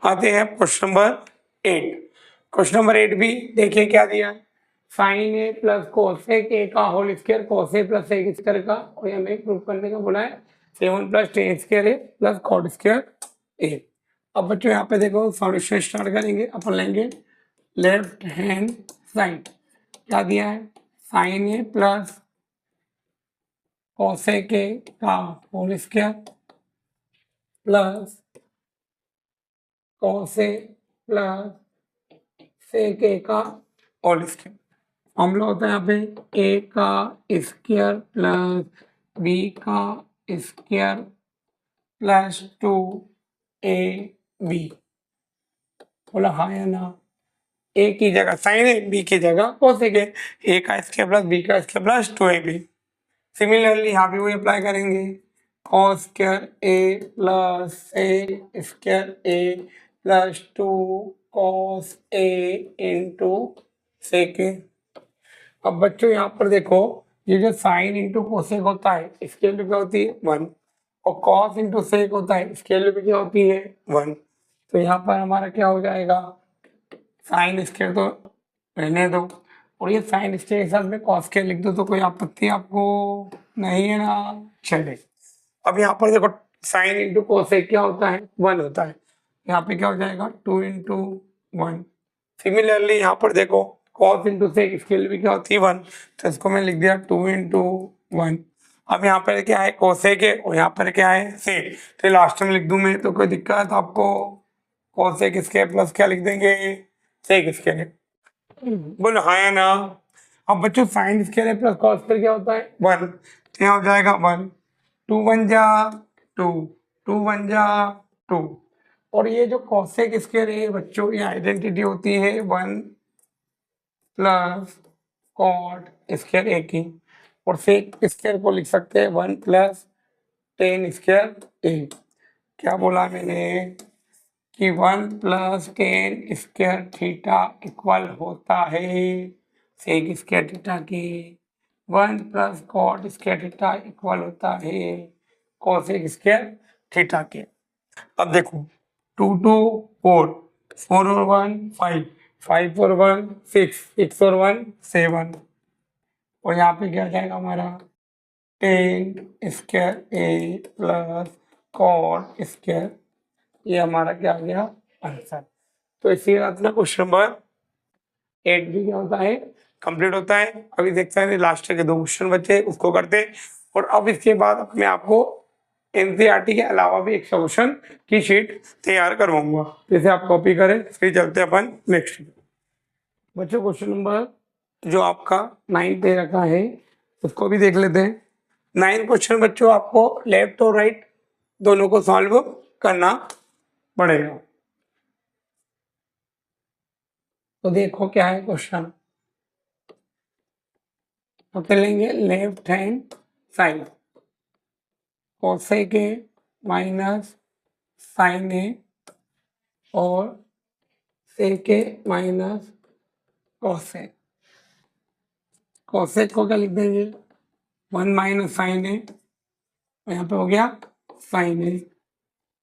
आते हैं question number 8। Question number 8 भी देखिए क्या दिया है, sine A plus cosec A का whole square cos A plus sec square का, और हमें प्रूव करने का बोला है 7 plus tan square A plus cot square A. अब बच्चों यहाँ पे देखो सॉल्यूशन स्टार्ट करेंगे, अपन लेंगे लेफ्ट हैंड साइड। क्या दिया है, sine A plus cosec A का whole square plus cos A plus sec A का होल स्क्वायर। फॉर्मूला होता है यहाँ पे ए का स्क्वायर प्लस बी का स्क्वायर प्लस 2ab। बोला हाँ या ना, ए की जगह साइन ए, बी की जगह कोसेक ए, ए का स्क्वायर प्लस बी का स्क्वायर प्लस 2ab। सिमिलरली यहाँ पे वही अप्लाई करेंगे, cos square A plus sec square A plus 2 cos A into sec ए। अब बच्चों यहाँ पर देखो, ये जो साइन इंटू कोसेक होता है इसकी वैल्यू क्या होती है 1, और कॉस इंटू सेक होता है इसकी वैल्यू क्या होती है 1। तो यहाँ पर हमारा क्या हो जाएगा, साइन स्क्वायर तो रहने दो, और ये साइन स्क्वायर के साथ में कॉस स्क्वायर लिख दो, तो कोई आपत्ति आपको नहीं है ना। चले अब यहाँ पर देखो, साइन इंटू कोसेक क्या होता है 1 होता है, यहाँ पे क्या हो जाएगा 2 इंटू 1। सिमिलरली यहाँ पर देखो कॉस इंटू सेक इसकी वैल्यू भी क्या होती है 1, तो इसको मैं लिख दिया 2 इंटू 1। अब यहाँ पर क्या है कोसेक है, और यहाँ पर क्या है सेक, तो लास्ट में लिख दूं मैं, तो कोई दिक्कत आपको, कोसेक स्क्वायर प्लस क्या लिख देंगे सेक स्क्वायर। बोलो हाँ या ना। अब बच्चों sine square plus cos square क्या होता है 1, तो यहाँ हो जाएगा 1, 2 1 जा 2, 2 1 जा 2, और ये जो कोसेक स्क्वायर है बच्चों, ये आइडेंटिटी होती है 1 प्लस कॉट स्क्वायर ए की, और सेक स्क्वायर को लिख सकते हैं 1 प्लस टेन स्क्वायर ए। क्या बोला मैंने कि 1 plus tan square theta equal होता है सेक स्क्वायर थीटा के, 1 plus cot square theta equal होता है कोसेक स्क्वायर थीटा के। अब देखो 2 2 4, 4 और 1 5, 5 और 1 6, 6 और 1 7, और यहाँ पे क्या जाएगा हमारा ten square A plus cot square, ये हमारा क्या आ गया आंसर। तो इसी अपना क्वेश्चन नंबर 8 भी क्या होता है कंप्लीट होता है। अभी देखते हैं लास्ट के 2 क्वेश्चन बचे उसको करते, और अब इसके बाद मैं आपको एनसीईआरटी के अलावा भी एक सॉल्यूशन की शीट तैयार करवाऊंगा, जैसे आप कॉपी करें। फिर चलते हैं अपन नेक्स्ट बच्चों, क्वेश्चन नंबर जो आपका 9 दे रखा है उसको भी देख लेते हैं। 9 क्वेश्चन बच्चों आपको लेफ्ट और राइट दोनों को सॉल्व करना पड़ेगा। तो देखो क्या है क्वेश्चन, तो लेंगे left hand side, cosec A minus sine A और sec A minus cosec. Cosec को क्या लिख देंगे 1 माइनस साइन ए, यहाँ पे हो गया साइन ए।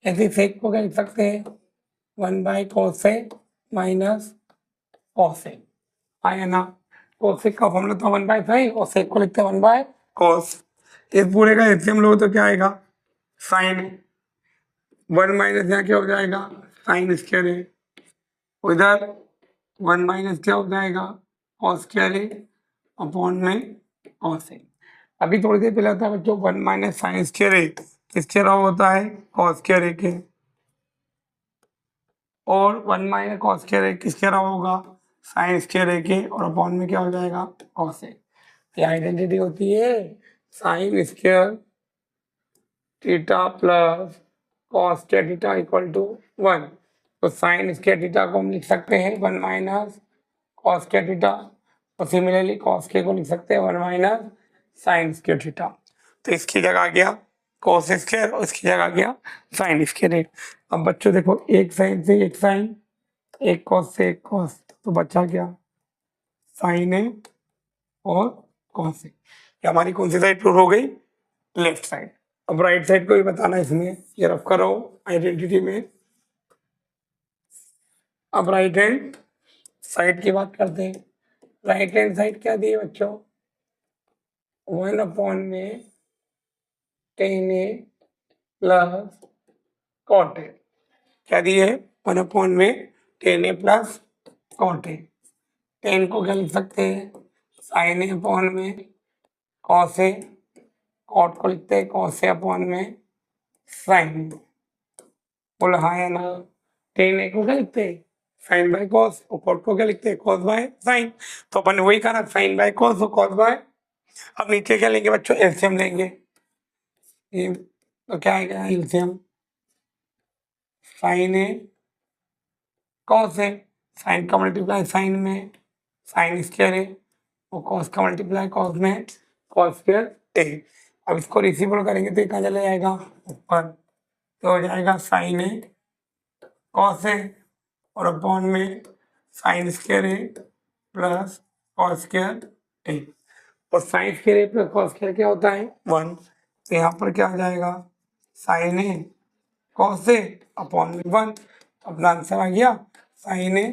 ऐसे सेक को क्या लिख सकते हैं 1 बाई कोसेक माइनस कोसेक, आया ना। कोसेक का फॉर्मूला था 1 बाई साइन, और सेक को लिखते हैं 1 बाई कोस। इस पूरे का एलसीएम लो तो क्या आएगा साइन 1 माइनस यहाँ क्या हो जाएगा साइन स्क्वायर है, उधर 1 माइनस क्या हो जाएगा कॉस स्क्वायर है अपॉन में कॉस है। अभी थोड़ी देर पहले था बच्चों 1 माइनस साइन स्क्वायर है किसके अलावा होता है कॉस स्क्वायर है के, और 1 माइनस कॉस स्क्वायर है किसके अलावा होगा साइन स्क्वायर है के, और अपॉन में क्या हो जाएगा कॉस है। ये आइडेंटिटी होती है sine square theta plus cos square theta equal to 1। तो साइन स्क्वायर थीटा को हम लिख सकते हैं 1 माइनस कॉस स्क्वायर थीटा, और सिमिलरली कॉस स्क्वायर को लिख सकते हैं 1 माइनस साइन स्क्वायर थीटा। तो इसकी जगह आ गया कॉस स्क्वायर और इसकी जगह आ गया साइन स्क्वायर। अब बच्चों देखो एक साइन से एक साइन, एक कॉस से एक कॉस, तो बचा क्या साइन है और कॉस है। ये हमारी कौन सी साइड प्रूव हो गई लेफ्ट साइड। अब राइट साइड को भी बताना इसमें, ये रफ करो आइडेंटिटी में अब राइट हैंड साइड की बात करते हैं। राइट हैंड साइड क्या दी है बच्चों? 1 में tan A plus cot A. क्या दी है? 1 में tan A plus cot A. Tan को क्या लिख सकते हैं? साइन ए अपॉन में कॉस ए। कॉट को लिखते हैं कॉस ए अपॉन में साइन। बोला हाँ या ना? टेन ए को क्या लिखते हैं? Sine by cos. और कॉट को क्या लिखते हैं? Cos by sine. तो अपन ने वही करा, साइन बाय कॉस और कॉस बाय। अब नीचे क्या लेंगे बच्चों? एलसीएम लेंगे। ये तो क्या आएगा LCM? Sign A cos A. Sign का मल्टीप्लाई साइन में साइन स्क्वायर ए, और कॉस का मल्टीप्लाई कॉस में कॉस स्क्वायर ए। अब इसको रिसिपल करेंगे तो ये कहाँ चला जाएगा? ऊपर। तो हो जाएगा साइन ए कॉस ए और अपॉन में sine square A plus cos square ए। और sine square A plus cos square क्या होता है? 1। तो यहाँ पर क्या आ जाएगा? Sign A cos A upon में 1। अपना आंसर आ गया साइन ए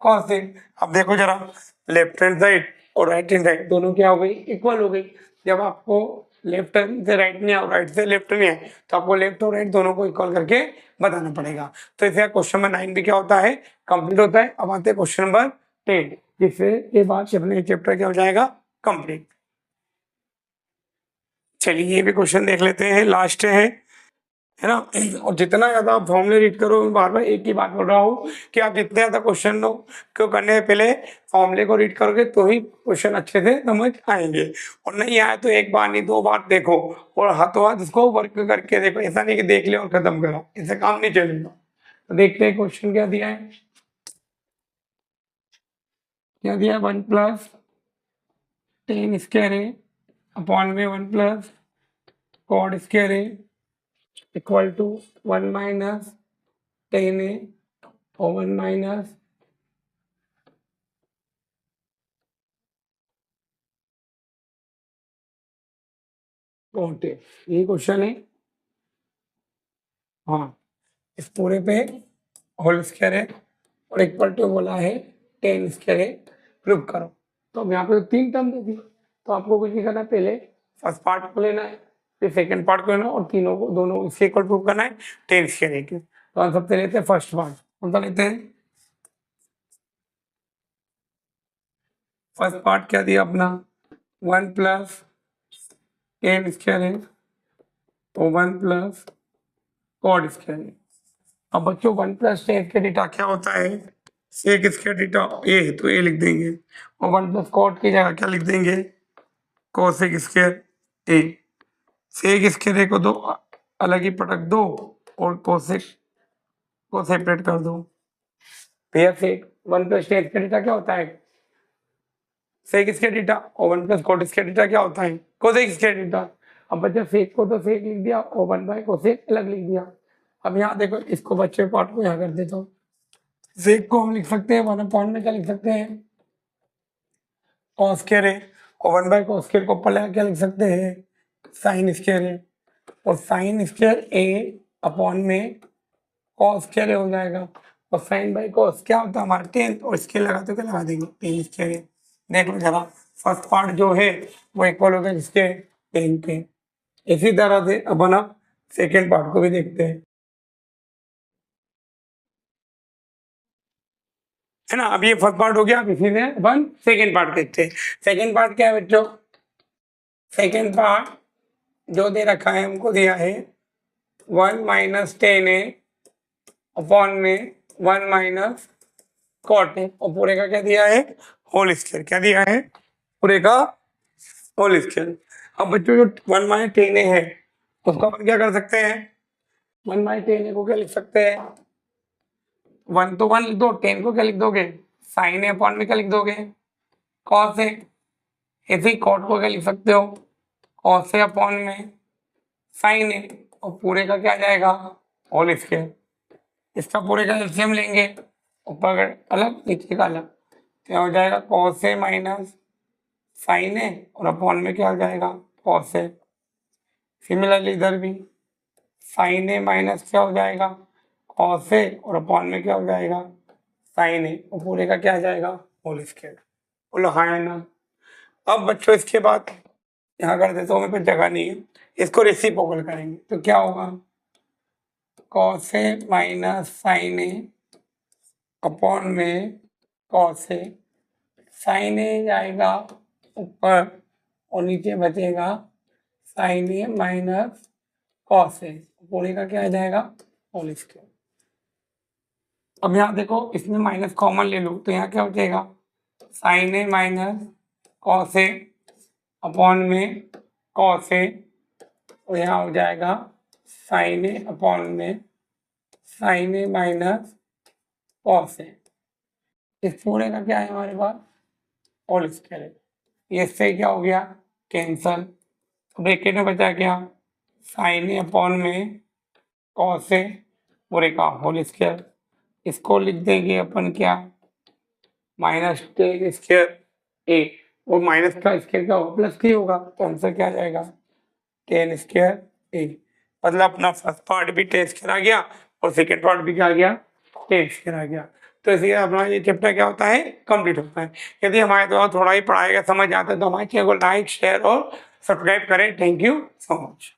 कॉस ए। अब देखो जरा, लेफ्ट हैंड साइड और राइट हैंड साइड दोनों क्या हो गई? इक्वल हो गई। जब आपको लेफ्ट हैंड से राइट नहीं आए, राइट से लेफ्ट नहीं आए, तो आपको लेफ्ट और राइट दोनों को इक्वल करके बताना पड़ेगा। तो इसे क्वेश्चन नंबर 9 भी क्या होता है? कंप्लीट होता है। अब आते हैं क्वेश्चन नंबर 10, जिससे ये बात अपने चैप्टर क्या हो जाएगा? कंप्लीट। चलिए ये भी क्वेश्चन देख लेते हैं, लास्ट है ना। और जितना ज्यादा आप फॉर्मूले रीड करो, मैं बार बार एक ही बात बोल रहा हूँ कि आप जितने ज्यादा क्वेश्चन को करने से पहले फॉर्मूले को रीड करोगे तो ही क्वेश्चन अच्छे से समझ आएंगे। और नहीं आए तो एक बार नहीं 2 बार देखो और हाथों हाथ इसको वर्क करके देखो। ऐसा नहीं कि देख लिया और खत्म करा, इससे काम नहीं चलेगा। तो देखते हैं क्वेश्चन क्या दिया है। क्या दिया है? 1 plus tan square A upon में 1 plus cot square A equal to 1 minus tan A और 1 माइनस कॉट ए। ये क्वेश्चन है। हाँ, इस पूरे पे होल स्क्वायर है और इक्वल टू बोला है टेन स्क्वायर है, प्रूव करो। तो अब यहाँ पे तो 3 टर्म दे दी, तो आपको कुछ नहीं करना है, पहले फर्स्ट पार्ट को लेना है, फिर सेकंड पार्ट को लेना है और तीनों को दोनों इससे इक्वल प्रूव करना है टेन स्क्वायर है। तो हम सबसे लेते हैं फर्स्ट पार्ट। कौन सा लेते हैं? फर्स्ट पार्ट क्या दिया अपना? 1 प्लस टेन स्क्वायर है और 1 प्लस कॉड स्क्वायर है। अब बच्चों 1 प्लस टेन स्क्वायर थीटा क्या होता है? सेक स्क्वायर थीटा ए है, तो ए लिख देंगे। और 1 प्लस कॉट की जगह क्या लिख देंगे? कोसेक स्क्वायर ए। सेक स्क्वायर ए को दो अलग ही पटक दो और कोसेक को सेपरेट कर दो। भैया sec 1 plus tan square theta क्या होता है? Sec square theta. और 1 प्लस कॉट स्क्वायर थीटा क्या होता है? Cosec square theta. अब बच्चा सेक को तो सेक लिख दिया और 1 बाय कोसेक अलग लिख दिया। अब यहाँ देखो, इसको बच्चे पार्ट को यहाँ कर देता हूँ। सेक को हम लिख सकते हैं 1 में क्या लिख सकते हैं? कॉस स्क्वायर है। और 1 बाय कॉस स्क्वायर को ऊपर लगा क्या लिख सकते हैं? साइन स्क्वायर है। और साइन स्क्वायर ए अपॉन में कॉस स्क्वायर हो जाएगा। और साइन बाय कॉस क्या होता है हमारा? टेन। और स्क्वायर लगा तो क्या लगा देंगे? टेन स्क्वायर है। देख लो जरा, फर्स्ट पार्ट जो है वो इक्वल होगा किसके? टेन के। इसी तरह से अपन अब सेकेंड पार्ट को भी देखते हैं, है ना। अब ये फर्स्ट पार्ट हो गया, अब इसी में अपन सेकेंड पार्ट देखते हैं। सेकेंड पार्ट क्या है बच्चों? सेकेंड पार्ट जो दे रखा है, हमको दिया है 1 माइनस टेन ए अपॉन में 1 माइनस कॉट ए। और पूरे का क्या दिया है? Whole square. क्या दिया है? पूरे का होल स्क्वायर। अब बच्चों जो 1 माइनस टेन ए है उसको अपन क्या कर सकते हैं? 1 माइनस टेन ए को क्या लिख सकते हैं? 1 तो 1 लिख दो, 10 को क्या लिख दोगे? साइन ए अपॉन में क्या लिख दोगे? Cos A. ऐसे ही कॉट को क्या लिख सकते हो? कॉस ए अपॉन में साइन ए। और पूरे का क्या जाएगा? Whole square. इसका पूरे का एलसीएम लेंगे, ऊपर का अलग नीचे का अलग, क्या हो जाएगा? Cos A minus sine A और अपॉन में क्या हो जाएगा? Cos A. सिमिलरली इधर भी साइन ए माइनस क्या हो जाएगा? कॉस ए और अपॉन में क्या हो जाएगा? साइन ए और पूरे का क्या आ जाएगा होल स्क्वायर। बोलो हाँ या ना। अब बच्चों इसके बाद यहाँ कर देते हो, मेरे पे जगह नहीं है, इसको रेसिप्रोकल करेंगे तो क्या होगा cos A minus sine A upon में कॉस ए, साइन ए जाएगा ऊपर और नीचे बचेगा sign A minus cos A, पूरे का क्या आ जाएगा होल स्क्वायर। अब यहाँ देखो इसमें माइनस कॉमन ले लो तो यहाँ क्या बचेगा sign A minus cos A upon में कॉस ए, और यहाँ हो जाएगा साइन ए अपॉन में sine A minus cos A. इस पूरे का क्या है हमारे पास होल स्क्वायर है। ये से क्या हो गया कैंसल, ब्रैकेट में बचा क्या साइन ए अपॉन में कॉस ए पूरे का होल स्क्वायर। इसको लिख देंगे अपन क्या माइनस टेन स्क्वायर ए, और माइनस का स्क्वायर क्या होगा प्लस की होगा, तो आंसर क्या आ जाएगा टेन स्क्वायर ए। मतलब अपना फर्स्ट पार्ट भी टेन स्क्वायर आ गया और सेकेंड पार्ट भी क्या आ गया टेन स्क्वायर आ गया। तो इसलिए अपना ये चैप्टर क्या होता है कंप्लीट होता है। यदि हमारे द्वारा थोड़ा ही पढ़ाई का समझ आता है तो हमारे चैनल को लाइक शेयर और सब्सक्राइब करें। Thank you so much.